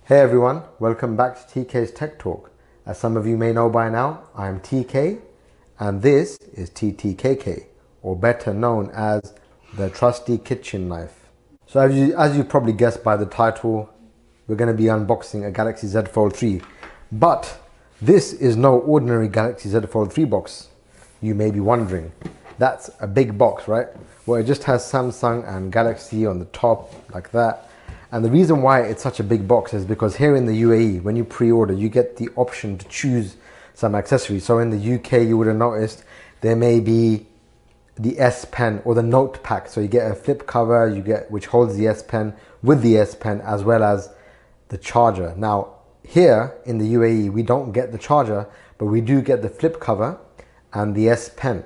Hey everyone, welcome back to TK's Tech Talk. As some of you may know by now, I am TK and this is TTKK, or better known as the Trusty Kitchen Knife. So as you probably guessed by the title, we're going to be unboxing a Galaxy Z Fold 3. But this is no ordinary Galaxy Z Fold 3 box. You may be wondering, that's a big box, right? Well, it just has Samsung and Galaxy on the top like that. And the reason why it's such a big box is because here in the UAE, when you pre-order, you get the option to choose some accessories. So in the UK, you would have noticed there may be the S Pen or the Note pack. So you get a flip cover, which holds the S Pen with the S Pen as well as the charger. Now here in the UAE, we don't get the charger, but we do get the flip cover and the S Pen.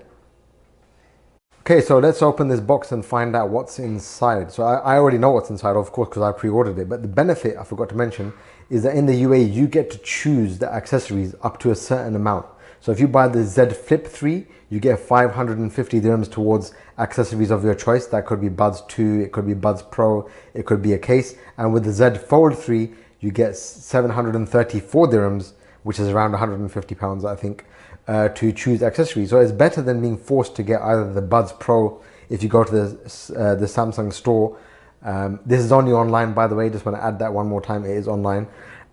Okay, so let's open this box and find out what's inside. So I already know what's inside, of course, because I pre-ordered it. But the benefit I forgot to mention is that in the UAE, you get to choose the accessories up to a certain amount. So if you buy the Z Flip 3, you get 550 dirhams towards accessories of your choice. That could be Buds 2, it could be Buds Pro, it could be a case. And with the Z Fold 3, you get 734 dirhams, which is around 150 pounds, I think. To choose accessories. So it's better than being forced to get either the Buds Pro if you go to the Samsung store. This is only online, by the way. Just want to add that one more time. It is online.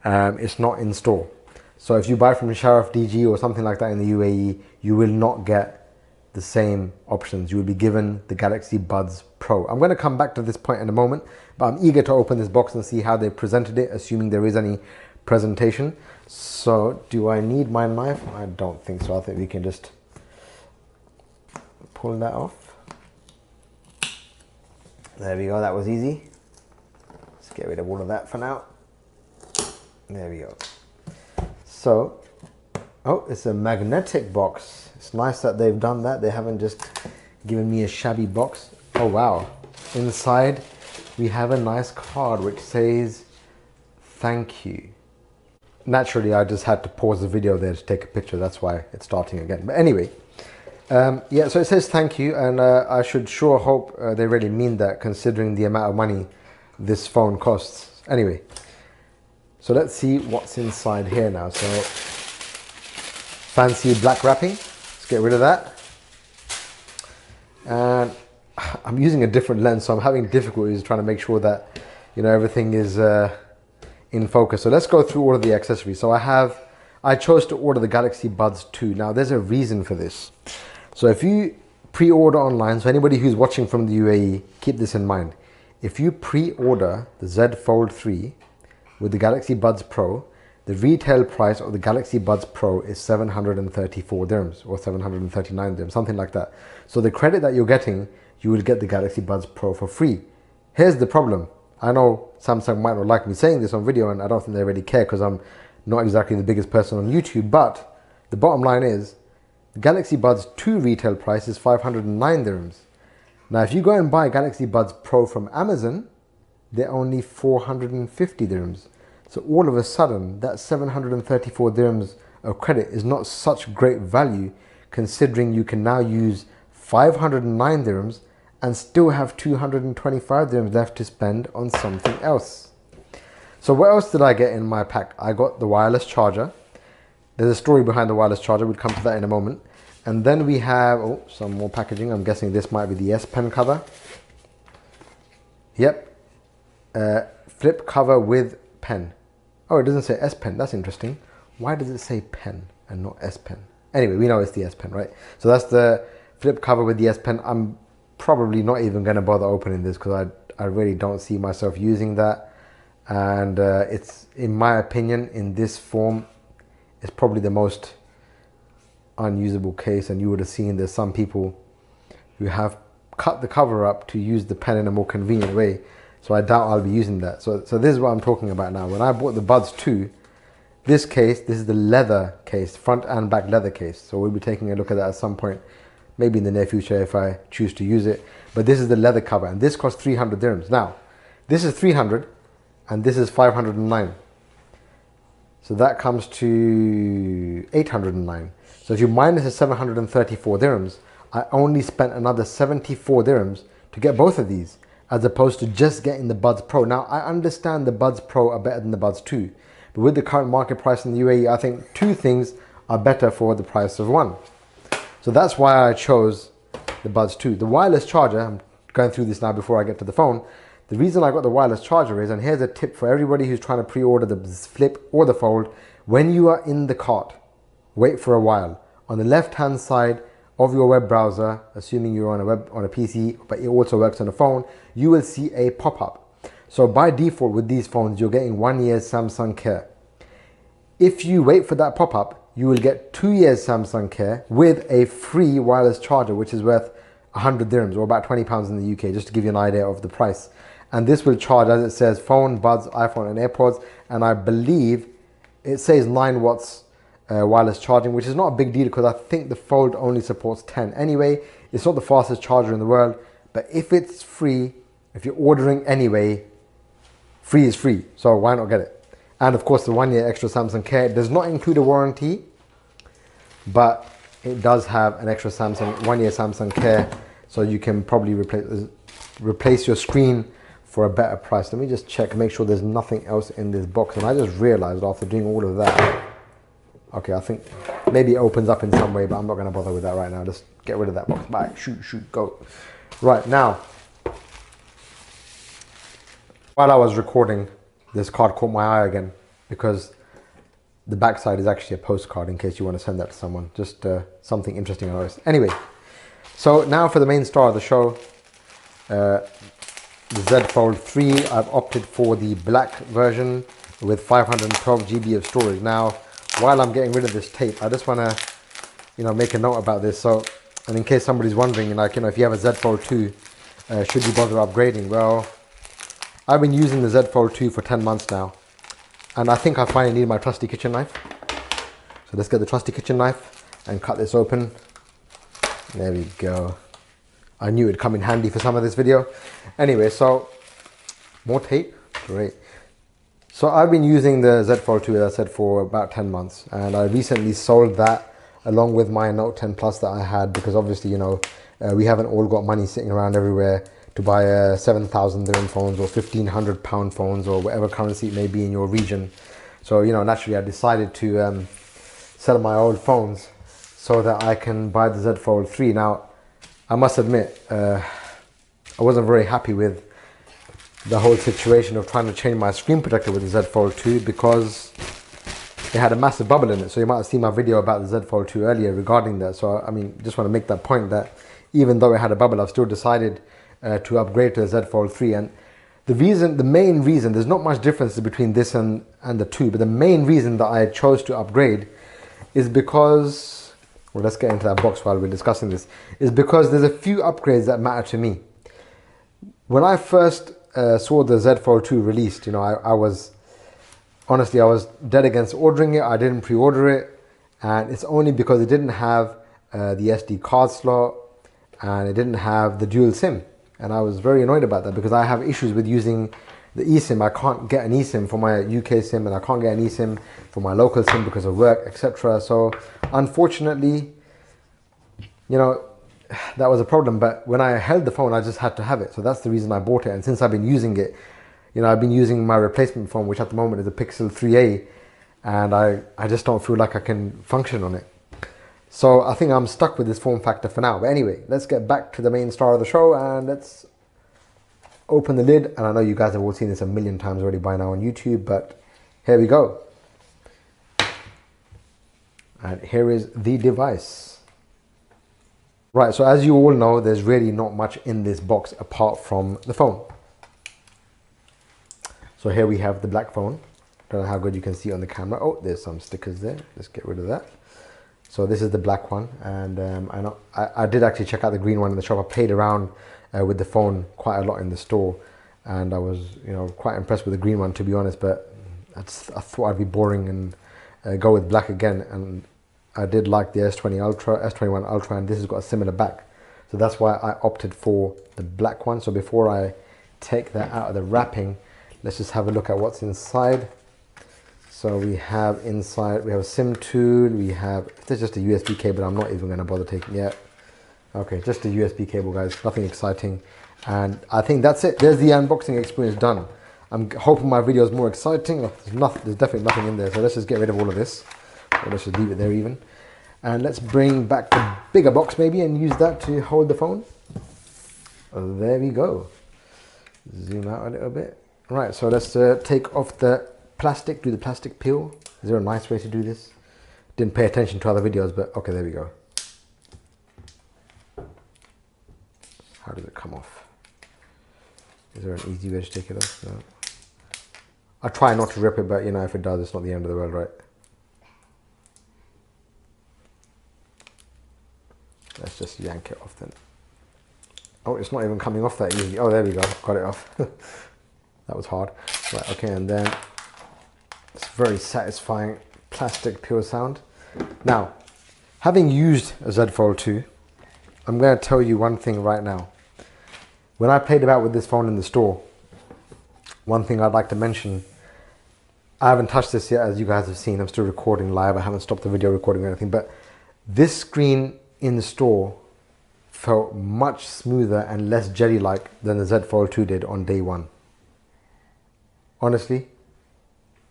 It's not in store. So if you buy from Sharaf DG or something like that in the UAE, you will not get the same options. You will be given the Galaxy Buds Pro. I'm going to come back to this point in a moment, but I'm eager to open this box and see how they presented it, assuming there is any presentation. So do I need my knife? I don't think so. I think we can just pull that off. There we go, that was easy. Let's get rid of all of that for now. There we go. So, oh, it's a magnetic box. It's nice that they've done that. They haven't just given me a shabby box. Oh wow. Inside we have a nice card which says thank you. Naturally, I just had to pause the video there to take a picture. That's why it's starting again. But anyway, yeah, so it says thank you. And I should sure hope they really mean that, considering the amount of money this phone costs. Anyway, so let's see what's inside here now. So fancy black wrapping. Let's get rid of that. And I'm using a different lens, so I'm having difficulties trying to make sure that, you know, everything is in focus. So let's go through all of the accessories. So I chose to order the Galaxy Buds 2. Now there's a reason for this. So if you pre-order online, so anybody who's watching from the UAE, keep this in mind. If you pre-order the Z Fold 3 with the Galaxy Buds Pro, the retail price of the Galaxy Buds Pro is 734 dirhams or 739 dirhams, something like that. So the credit that you're getting, you will get the Galaxy Buds Pro for free. Here's the problem. I know Samsung might not like me saying this on video, and I don't think they really care because I'm not exactly the biggest person on YouTube, but the bottom line is the Galaxy Buds 2 retail price is 509 dirhams. Now if you go and buy Galaxy Buds Pro from Amazon, they're only 450 dirhams. So all of a sudden that 734 dirhams of credit is not such great value, considering you can now use 509 dirhams and still have 225 dirhams left to spend on something else. So what else did I get in my pack? I got the wireless charger. There's a story behind the wireless charger. We'll come to that in a moment. And then we have some more packaging. I'm guessing this might be the S Pen cover. Yep. Flip cover with pen. Oh, it doesn't say S Pen. That's interesting. Why does it say pen and not S Pen? Anyway, we know it's the S Pen, right? So that's the flip cover with the S Pen. I'm probably not even going to bother opening this because I really don't see myself using that. And it's, in my opinion, in this form, it's probably the most unusable case. And you would have seen there's some people who have cut the cover up to use the pen in a more convenient way. So I doubt I'll be using that. So this is what I'm talking about now. When I bought the Buds 2, this is the leather case, front and back leather case. So we'll be taking a look at that at some point, maybe in the near future if I choose to use it. But this is the leather cover, and this costs 300 dirhams. Now, this is 300 and this is 509. So that comes to 809. So if you minus the 734 dirhams, I only spent another 74 dirhams to get both of these. as opposed to just getting the Buds Pro. Now, I understand the Buds Pro are better than the Buds 2, but with the current market price in the UAE, I think two things are better for the price of one. So that's why I chose the Buds 2. The wireless charger, I'm going through this now before I get to the phone. The reason I got the wireless charger is, and here's a tip for everybody who's trying to pre-order the Flip or the Fold, when you are in the cart, wait for a while. On the left-hand side of your web browser, assuming you're on a PC, but it also works on a phone, you will see a pop-up. So by default with these phones, you're getting 1 year Samsung Care. If you wait for that pop-up, you will get 2 years Samsung Care with a free wireless charger, which is worth 100 dirhams or about £20 in the UK, just to give you an idea of the price. And this will charge, as it says, phone, Buds, iPhone and AirPods. And I believe it says 9 watts wireless charging, which is not a big deal because I think the Fold only supports 10. Anyway, it's not the fastest charger in the world, but if it's free, if you're ordering anyway, free is free. So why not get it? And of course, the 1 year extra Samsung Care does not include a warranty, but it does have an extra 1 year Samsung Care. So you can probably replace your screen for a better price. Let me just check, make sure there's nothing else in this box. And I just realized after doing all of that, okay, I think maybe it opens up in some way, but I'm not going to bother with that right now. Just get rid of that box. Bye. Shoot, go. Right, now, while I was recording, this card caught my eye again because the backside is actually a postcard in case you want to send that to someone. Just something interesting I noticed. Anyway, so now for the main star of the show, the Z Fold 3. I've opted for the black version with 512 GB of storage. Now, while I'm getting rid of this tape, I just want to, make a note about this. So, and in case somebody's wondering, if you have a Z Fold 2, should you bother upgrading? Well, I've been using the Z Fold 2 for 10 months now, and I think I finally need my trusty kitchen knife. So let's get the trusty kitchen knife and cut this open. There we go. I knew it'd come in handy for some of this video. Anyway, so more tape, great. So I've been using the Z Fold 2, as I said, for about 10 months, and I recently sold that along with my Note 10 Plus that I had, because obviously, we haven't all got money sitting around everywhere to buy 7,000 dirham phones or 1,500 pound phones or whatever currency it may be in your region. So, naturally I decided to sell my old phones so that I can buy the Z Fold 3. Now, I must admit, I wasn't very happy with the whole situation of trying to change my screen protector with the Z Fold 2 because it had a massive bubble in it. So you might have seen my video about the Z Fold 2 earlier regarding that. So, just want to make that point that even though it had a bubble, I've still decided to upgrade to the Z Fold 3. And the main reason, there's not much difference between this and the 2, but the main reason that I chose to upgrade is because, well, let's get into that box while we're discussing this, is because there's a few upgrades that matter to me. When I first saw the Z Fold 2 released, I was dead against ordering it. I didn't pre-order it, and it's only because it didn't have the SD card slot and it didn't have the dual SIM. And I was very annoyed about that because I have issues with using the eSIM. I can't get an eSIM for my UK SIM, and I can't get an eSIM for my local SIM because of work, etc. So unfortunately, that was a problem. But when I held the phone, I just had to have it. So that's the reason I bought it. And since I've been using it, I've been using my replacement phone, which at the moment is a Pixel 3a, and I just don't feel like I can function on it. So I think I'm stuck with this form factor for now. But anyway, let's get back to the main star of the show and let's open the lid. And I know you guys have all seen this a million times already by now on YouTube, but here we go. And here is the device. Right, so as you all know, there's really not much in this box apart from the phone. So here we have the black phone. Don't know how good you can see on the camera. Oh, there's some stickers there. Let's get rid of that. So this is the black one, and I did actually check out the green one in the shop. I played around with the phone quite a lot in the store, and I was quite impressed with the green one, to be honest. But I thought I'd be boring and go with black again. And I did like the S21 Ultra, and this has got a similar back, so that's why I opted for the black one. So before I take that out of the wrapping, let's just have a look at what's inside. So we have inside, we have a SIM tool, there's just a USB cable. I'm not even going to bother taking it yet. Okay, just a USB cable, guys, nothing exciting. And I think that's it. There's the unboxing experience done. I'm hoping my video is more exciting. There's definitely nothing in there, so let's just get rid of all of this. Or let's just leave it there even. And let's bring back the bigger box maybe and use that to hold the phone. Oh, there we go. Zoom out a little bit. Right, so let's take off the plastic, do the plastic peel. Is there a nice way to do this? Didn't pay attention to other videos, but okay, there we go. How does it come off? Is there an easy way to take it off? No. I try not to rip it, but you know, if it does, it's not the end of the world, right? Let's just yank it off then. Oh, it's not even coming off that easily. Oh, there we go, got it off. That was hard. Right, okay, and then it's very satisfying plastic peel sound. Now, having used a Z Fold 2, I'm going to tell you one thing right now. When I played about with this phone in the store, one thing I'd like to mention, I haven't touched this yet, as you guys have seen. I'm still recording live. I haven't stopped the video recording or anything, but this screen in the store felt much smoother and less jelly-like than the Z Fold 2 did on day one. Honestly,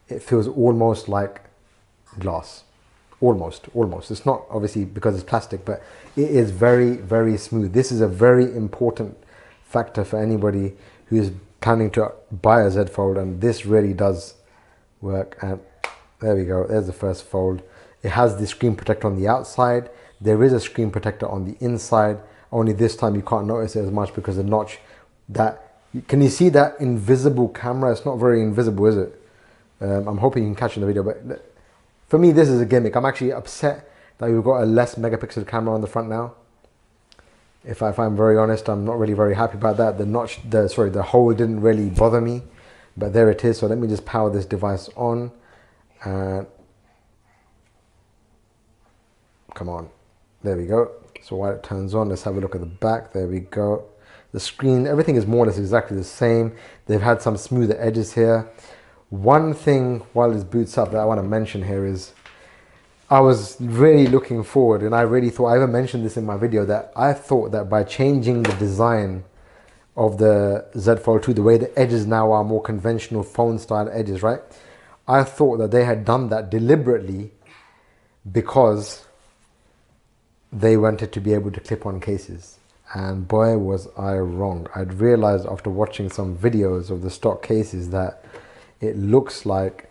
it feels almost like glass. Almost. It's not obviously because it's plastic, but it is very, very smooth. This is a very important factor for anybody who is planning to buy a Z Fold, and this really does work. And there we go, there's the first fold. It has the screen protector on the outside. There is a screen protector on the inside, only this time you can't notice it as much because the notch, can you see that invisible camera? It's not very invisible, is it? I'm hoping you can catch it in the video, but for me this is a gimmick. I'm actually upset that we've got a less megapixel camera on the front now. If I'm very honest, I'm not really very happy about that. The hole didn't really bother me, but there it is. So let me just power this device on. And come on, there we go. So while it turns on, let's have a look at the back. There we go. The screen, everything is more or less exactly the same. They've had some smoother edges here. One thing while this boots up that I want to mention here is, I was really looking forward, and I really thought, I even mentioned this in my video, that I thought that by changing the design of the Z Fold 2, the way the edges now are more conventional phone style edges, right? I thought that they had done that deliberately because they wanted to be able to clip on cases. And boy, was I wrong. I'd realized after watching some videos of the stock cases that it looks like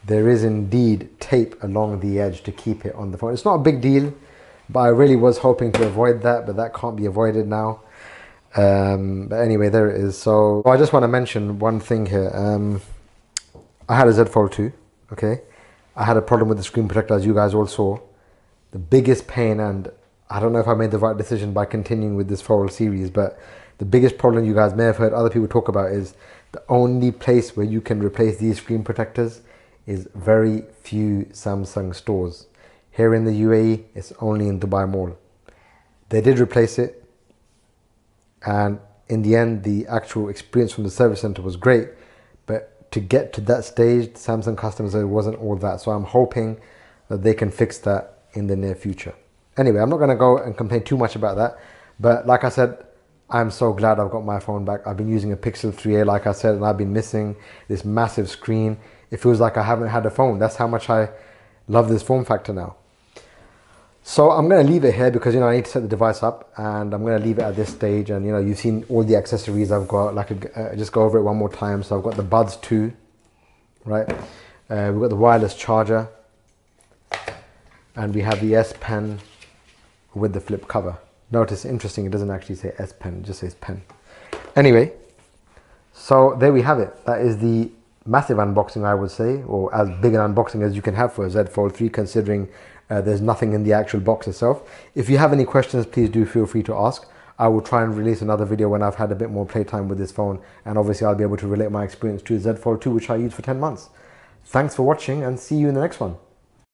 there is indeed tape along the edge to keep it on the phone. It's not a big deal, but I really was hoping to avoid that, but that can't be avoided now. But anyway, there it is. So I just want to mention one thing here. I had a Z Fold 2, okay? I had a problem with the screen protector, as you guys all saw. The biggest pain, and I don't know if I made the right decision by continuing with this Fold series, but the biggest problem you guys may have heard other people talk about is the only place where you can replace these screen protectors is very few Samsung stores. Here in the UAE, it's only in Dubai Mall. They did replace it, and in the end, the actual experience from the service center was great, but to get to that stage, Samsung customers, it wasn't all that. So I'm hoping that they can fix that in the near future. Anyway, I'm not gonna go and complain too much about that, but like I said, I'm so glad I've got my phone back. I've been using a Pixel 3a, like I said, and I've been missing this massive screen. It feels like I haven't had a phone. That's how much I love this form factor now. So I'm going to leave it here because, you know, I need to set the device up, and I'm going to leave it at this stage. And, you know, you've seen all the accessories I've got. Just go over it one more time. So I've got the Buds 2, right? We've got the wireless charger, and we have the S Pen with the flip cover. Notice, interesting, it doesn't actually say S Pen, it just says pen. Anyway, so there we have it. That is the massive unboxing, I would say, or as big an unboxing as you can have for a Z Fold 3, considering there's nothing in the actual box itself. If you have any questions, please do feel free to ask. I will try and release another video when I've had a bit more playtime with this phone, and obviously I'll be able to relate my experience to Z Fold 2, which I used for 10 months. Thanks for watching, and see you in the next one.